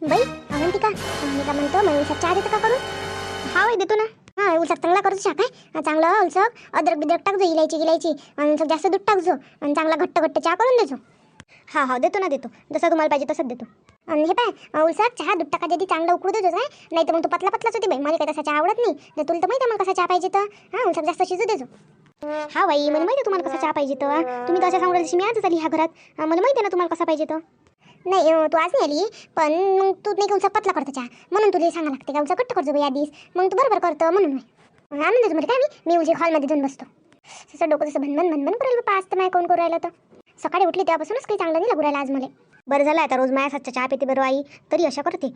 बाई अवंतिका मी का म्हणतो मग उलसक चहा देतो का करून? हा बाई देतो ना. हा उलसक चांगला करतो चहा काय चांगलं उलसक अद्रक बिद्रक टाकजो इलायची आणि उलसक जास्त दूध टाकजो आणि चांगला घट्ट घट्ट चहा करून देजो. हा हा देतो ना देतो जसं तुम्हाला पाहिजे तसंच देतो. आणि हे पाय उलसक चहा दूध टाका आधी चांगलं उकळू देजो काय नाही तर मग तो पतला पतलाच होते बाई मला काय तसा चहा आवडत नाही. तर तुला तर माहिती आहे मला कसा चहा पाहिजे तर हा उलसक जास्त शिजू देजो. हा बाई मला माहिती आहे तुम्हाला कसा चहा पाहिजे तर तुम्ही तर अशा सांगू राहिली मी आजच आली ह्या घरात मला माहिती आहे ना तुम्हाला कसा पाहिजे तर. नाही तू आज नाही आली पण मग तू नाही का उलसा पतला करतो चहा म्हणून तुला सांगा लागते का उलसा कट्ट करतो बाई आधीच मग तू बरोबर करतो म्हणून आनंद देतो मध्ये काय मी उलशी हॉलमध्ये जाऊन बसतो तसं डोकं तसं भनभन करायला बाबा आज तर माय कोण करू राहिलं तर सकाळी उठली तेव्हापासूनच काही चांगलं नाही लागू राहिलं आज मला. बरं झालं आता रोज माया सातच्या चहा पिते बरं आई तरी अशा करते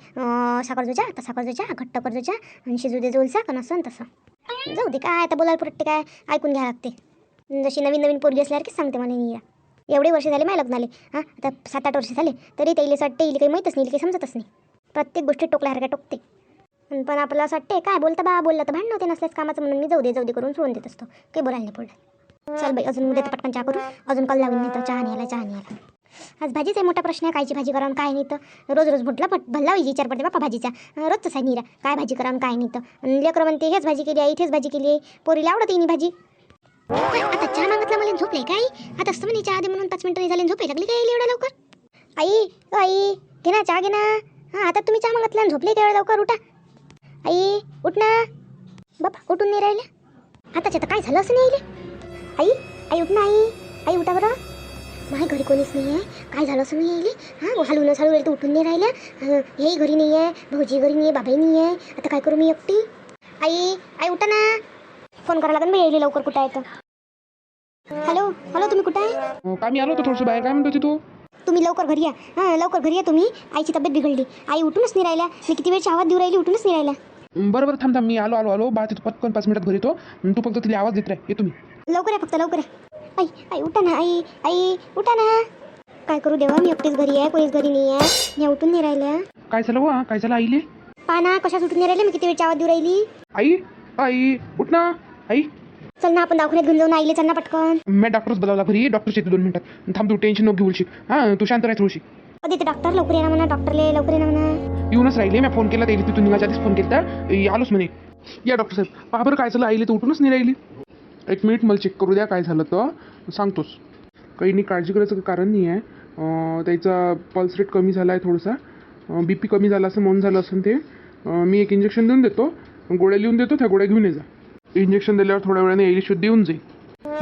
साखर जो चहा तसा करतो चहा घट्ट करतो चहा आणि शिजू दे उलसा का नसन तसं जाऊ दे काय आता बोलायला पुरट्टे काय ऐकून घ्यावं लागते जशी नवीन पोरगी असल्यासारखीच सांगते मला नीरा. एवढे वर्ष झाले माझ्या लग्नाले हां आता 7-8 वर्ष झाले तरी त्याला असं वाटते काही माहीतच नाही काही समजतच नाही प्रत्येक गोष्टी टोकल्यासारख्या टोकते. पण आपल्याला असं वाटते काय बोलता बा बोललं तर भांडण होते नसल्यास कामाचं म्हणून मी जाऊ दे करून सोडून देत असतो काही बोलायला नाही पडलं. चल बाई अजून उद्या तर पटकन चहा करू अजून कल लावून नाही तर चहा नाही आला. आज भाजीचा मोठा प्रश्न आहे कायची भाजी करावं काय नाही तर रोज म्हटलं भल्ला विचार पडते बापा भाजीचा रोजच आहे नीरा काय भाजी करावं काय नाही तर लेकरं म्हणते हेच भाजी केली आई हेच भाजी केली आहे पोरीला आवडते नाही भाजी. आता चहा मागितला मला झोपले काय आता असतं म्हणे चहा दे म्हणून 5 मिनिटं झाले झोपे लागली काय एवढ्या लवकर. आई घे ना चहा घे ना हां आता तुम्ही चहा मागितला झोपले काय एवढ्या लवकर उठा आई उठ ना बापा उठून नाही राहिल्या आताच आता काय झालं असं नाही आले आई उठ ना आई उठा बरं माझ्या घरी कोणीच नाही आहे काय झालं असं नाही यायले हां हलवून राहिले तर उठून नाही राहिल्या हेही घरी नाही आहे भाऊजी घरी नाही आहे बाबाही नाही आहे आता काय करू मी एकटी. आई उठा ना फोन करायला लागेल मी यायले लवकर कुठं आहे तर. हॅलो तुम्ही कुठं आहे? काय मी आलो होतो थोडंसं बाहेर काय म्हणतो तू तुम्ही लवकर घरी या हां लवकर घरी या तुम्ही आईची तब्येत बिघडली आई उठूनच नाही राहिल्या मी किती वेळची आवाज देऊ राहिली उठूनच नाही राहिल्या. बरं थांब मी आलो बा तिथं पटकन 5 मिनिटात घरी येतो तू फक्त तिला आवाज देत राह ये तुम्ही लवकर या फक्त लवकर या. आई उठा ना आई उठा ना काय करू देवा मी एकटीच घरी आहे कोणीच घरी नाही आहे या उठून नाही राहिल्या. काय झालं वा काय झालं आईले पाना कशाच उठून नाही राहिले मी किती वेळची आवाज देऊ राहिली. आई उठ ना आई चल ना आपण दवाखान्यात घेऊन जाऊन आईले चल ना पटकन. मैं डॉक्टरच बोलावला घरी डॉक्टरची 2 मिनिटात थांब तू टेन्शन नको घेऊ हां तू शांत राह थोडीशी. अरे ते डॉक्टर लवकर येणार म्हणा डॉक्टरले लवकर येणार म्हणा. येऊनच राहिले मी फोन केला त्याला तिथून निघायच्या आधीच फोन केला आलोच म्हणे या डॉक्टर साहेब पहा बरं काय झालं आईले तर उठूनच नाही राहिली. 1 मिनिट मला चेक करू द्या काय झालं तर सांगतोस. काही नाही काळजी करायचं कारण नाही आहे त्याचा पल्स रेट कमी झाला आहे थोडासा BP कमी झाला असं म्हणून झालं असं ते मी एक इंजेक्शन देऊन देतो गोळ्या लिहून देतो त्या गोळ्या घेऊन ये जा. इंजेक्शन दिल्यावर थोड्या वेळाने येईल शुद्ध येऊन जाईल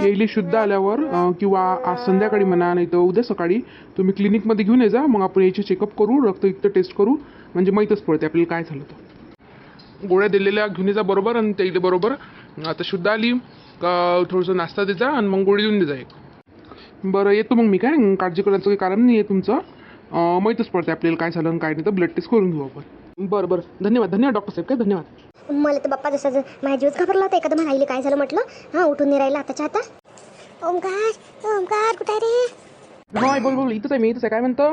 येईल शुद्ध आल्यावर किंवा आज संध्याकाळी म्हणा नाही तर उद्या सकाळी तुम्ही क्लिनिकमध्ये घेऊन ये जा मग आपण याचे चेकअप करू रक्त टेस्ट करू म्हणजे माहीतच पडते आपल्याला काय झालं तर. गोळ्या दिलेल्या घेऊन ये जा बरोबर आणि त्याला बरोबर आता शुद्ध आली का थोडंसं नाश्ता दे जा आणि मग गोळी देऊन दे जा एक. बरं येतो मग मी काय काळजी करायचं काही कारण नाही आहे तुमचं माहीतच पडते आपल्याला काय झालं आणि काय नाही तर ब्लड टेस्ट करून घेऊ आपण. बरं धन्यवाद डॉक्टर साहेब काय धन्यवाद. मला तर बाप्पा जसं माझ्या जीवच घाबरला होता एखादं म्हणाले काय झालं म्हटलं हां उठून नाही राहिला आताच्या आता. ओमकार कुठे आहे रे? हां बोल इथंच आहे काय म्हणतो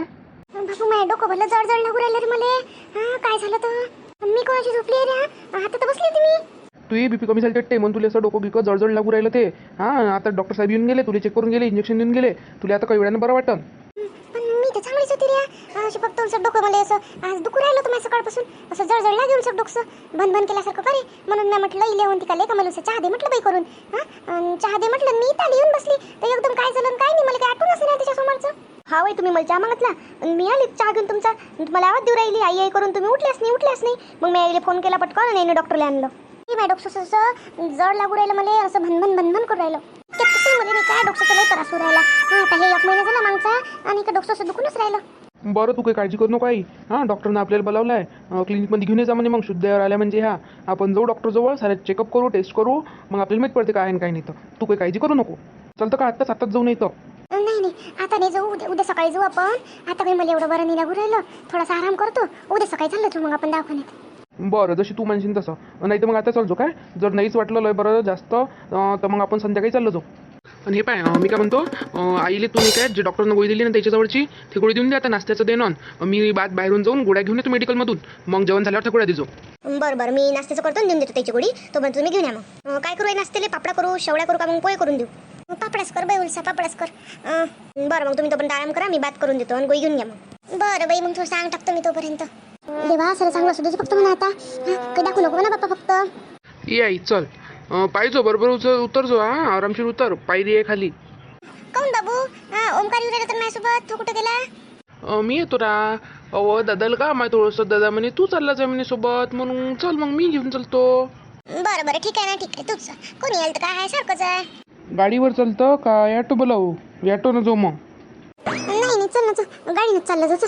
बापू माझ्या डोकं भरलं जड लागू राहिलं रे मला हां काय झालं तर मी कोणाची झोपली आहे रे आता तर बसली तुम्ही. तू BP कमी झाली ते म्हणून तुला असं डोकं बिकं जळजळ लागू राहिलं ते हां आता डॉक्टर साहेब येऊन गेले तुला चेक करून गेले इंजेक्शन देऊन गेले तुला आता काही वेळानं बरं वाटतं. पण मी तर चांगलीच होती रे अशी फक्त उलसं डोकं मला असं आज दुखू राहिलं तुम्ही सकाळपासून असं जळजळ लागेल उलसं डोकं भन केल्यासारखं करे म्हणून मी म्हटलं इले होती का ले का मला चहा दे म्हटलं बाई करून हां चहा दे म्हटलं मी इथं येऊन बसली तर एकदम काय झालं काय नाही मला काय आठवणच नाही त्याच्यासमोरचं. हा बाई तुम्ही मला चहा मागितला मी आली चहा घेऊन तुमचा तुम्हाला आवाज देऊ राहिली आई करून तुम्ही उठल्याच नाही मग मी आईला फोन केला पटकन आणि डॉक्टरला आणलं. माझ्या डोकं असं जड लागू राहिलं मला असं भनभन करून राहिलं मध्ये मी काय डोकं लय त्रास होऊ राहिला हां आता हे 1 महिना झाला मागचा आणि का डोकं असं दुखूनच राहिलं. बरं तू काही काळजी करू नको आई हां डॉक्टरनं आपल्याला बोलावलं आहे क्लिनिकमध्ये घेऊन ये जा म्हणजे मग शुद्ध आल्या म्हणजे आपण जाऊ डॉक्टरजवळ सारे चेकअप करू टेस्ट करू मग आपल्याला माहीत पडते काय आणि काय नाही तर तू काही काळजी करू नको चालतं का आत्ताच जाऊन येतं. नाही आता नाही जाऊ उद्या सकाळी जाऊ आपण आता काही मला एवढं बरं नाही लागू राहिलं थोडासा आराम करतो उद्या सकाळी चाललं तू मग आपण दवाखान्यात. बरं जशी तू म्हणशील तसं नाही तर मग आता चालतो काय जर नाहीच वाटलं लय बरं जास्त तर मग आपण संध्याकाळी चाललो जाऊ. आणि हे पाय मी काय म्हणतो आईले तुम्ही काय जे डॉक्टरनं गोळी दिली ना त्याच्याजवळची ती गोळी देऊन द्या आता नाश्त्याचं देणं मी बाहेरून जाऊन गोळ्या घेऊन येतो मेडिकलमधून मग जेवण झाल्यावर त्या गोळ्या देजो. बरं मी नाश्त्याचं करतो देऊन देतो त्याची गोळी तो पण तुम्ही घेऊन या मग काय करू नाश्त्याला पापडा करू शेवड्या करू का मग पोहे करून देऊ पापडाच कर बाई उलसा पापडाच कर. बरं मग तुम्ही तो पण आराम करा मी बात करून देतो आणि गोळी घेऊन घ्या मग. बरं बाई, मग तू सांग टाकतो मी तोपर्यंत. देवा सर चांगलं असू दे फक्त म्हणा आता. काही दाखवू नको म्हणा बाप्पा फक्त. ये आई चल. पाहिजो बरोबर उतर जो. हा आरामशीर उतर. पायरी आहे खाली. काऊन बाबू? ओमकार येऊ राहिला तर माझ्यासोबत. तू कुठे गेला? मी येतो ना. अहो दादाला का माहिती थोडंसं. दादा म्हणे तू चालला जा म्हणे सोबत, म्हणून चल मग मी घेऊन चलतो. बरं बरं ठीक आहे ना, ठीक आहे. तूच कोणी येईल तर काय आहे, सारखंच आहे. गाडीवर चालतं का ॲटो बोलावू? ॲटोनं जाऊ मग. नाही चल ना, चल गाडीनंच चाललं जाऊ.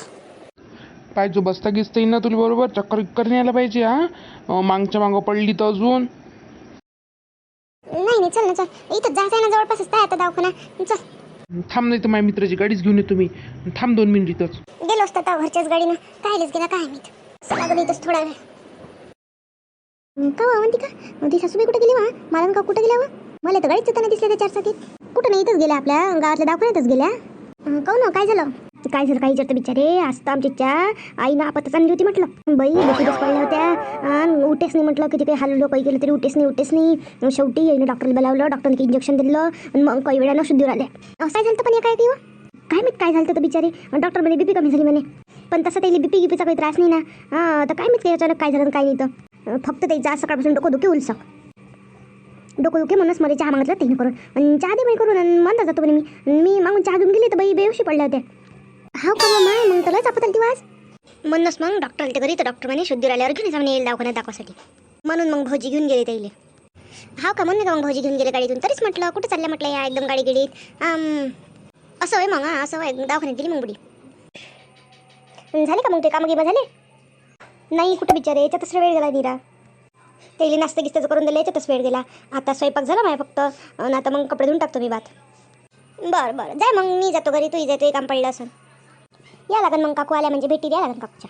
पाहिजे बसता गिसता येईन ना तुला बरोबर. चक्कर विक्कर नाही यायला पाहिजे. हा मागच्या मागं पडली तर अजून. नाही चल ना, चल. इथं जायचं आहे ना, जवळपासच आहे आता दवाखाना. चल. थांब, नाही तर माझ्या मित्राची गाडीच घेऊन येतो मी. थांब 2 मिनिट इथंच. गेलो असतो तर घरच्याच गाडीनं. कायलेच गेला काय मी. चला गं इथंच थोडा वेळ. का म्हणते का ती सासूबाई कुठे गेली वा? मला का कुठे गेल्या वा? मला तर गाडीच येताना दिसल्या त्या 4 चाकीत. कुठं नाही, इथंच गेल्या, आपल्या गावातल्या दवाखान्यातच गेल्या. काहून काय झालं? काय झालं काही विचारतं बिचारे. आज तर आमच्या आईनं आपतच आणली होती म्हटलं. बाई डोक्यातच पडल्या होत्या. उठेच नाही म्हटलं, किती काही हलवलं काही केलं तरी उठेच नाही. शेवटी आईनं डॉक्टरला बोलावलं. डॉक्टरने इंजेक्शन दिलं आणि मग काही वेळानं शुद्धीवर आल्या. असं काय झालं पण हे काय किंवा काय माहीत काय झालं तर बिचारे. डॉक्टर म्हणे बीपी कमी झाली म्हणे. पण तसं त्याला बीपी गिपीचा काही त्रास नाही ना. तर काय माहीत काही अचानक काय झालं काय नाही. तर फक्त त्याचं आज सकाळपासून डोकं उलसक. डोकं दुखे म्हणूनच मला चहा मागितलं त्याने करून. आणि चहा दे बाई करून. आणि म्हणता जातो म्हणे मी मागून चहा घेऊन गेली तर बाई बेहोशी पडल्या होत्या. हा का मग मग त्यालाच आपत आली वाज. म्हणूनच मग डॉक्टर आले घरी. तर डॉक्टर म्हणे शुद्धीवर आल्यावर घेऊन जाऊन येईल दवाखान्यात दाखवासाठी. म्हणून मग भाऊजी घेऊन गेले त्याला. हा का म्हणून का मग भाऊजी घेऊन गेले गाडीतून. तरीच म्हटलं कुठे चालल्या म्हटलं या एकदम गाडी गेलीत. असं होय मग. असं होय. दवाखान्यात गेली मग बुडी. झाले का मग ते कामं गिमं झाले? नाही कुठं बिचारे, याच्यातच वेळ गेला निरा. त्याला नाश्ता गिस्त्याचं करून दिलं, याच्यातच वेळ गेला. आता स्वयंपाक झाला माझ्या फक्त. आणि आता मग कपडे धुवून टाकतो मी बात. बरं जाय मग, मी जातो घरी. तूही जातो, काम पडलं असं. या लागन मग काकू आल्या म्हणजे भेटी द्या लागन काकूच्या.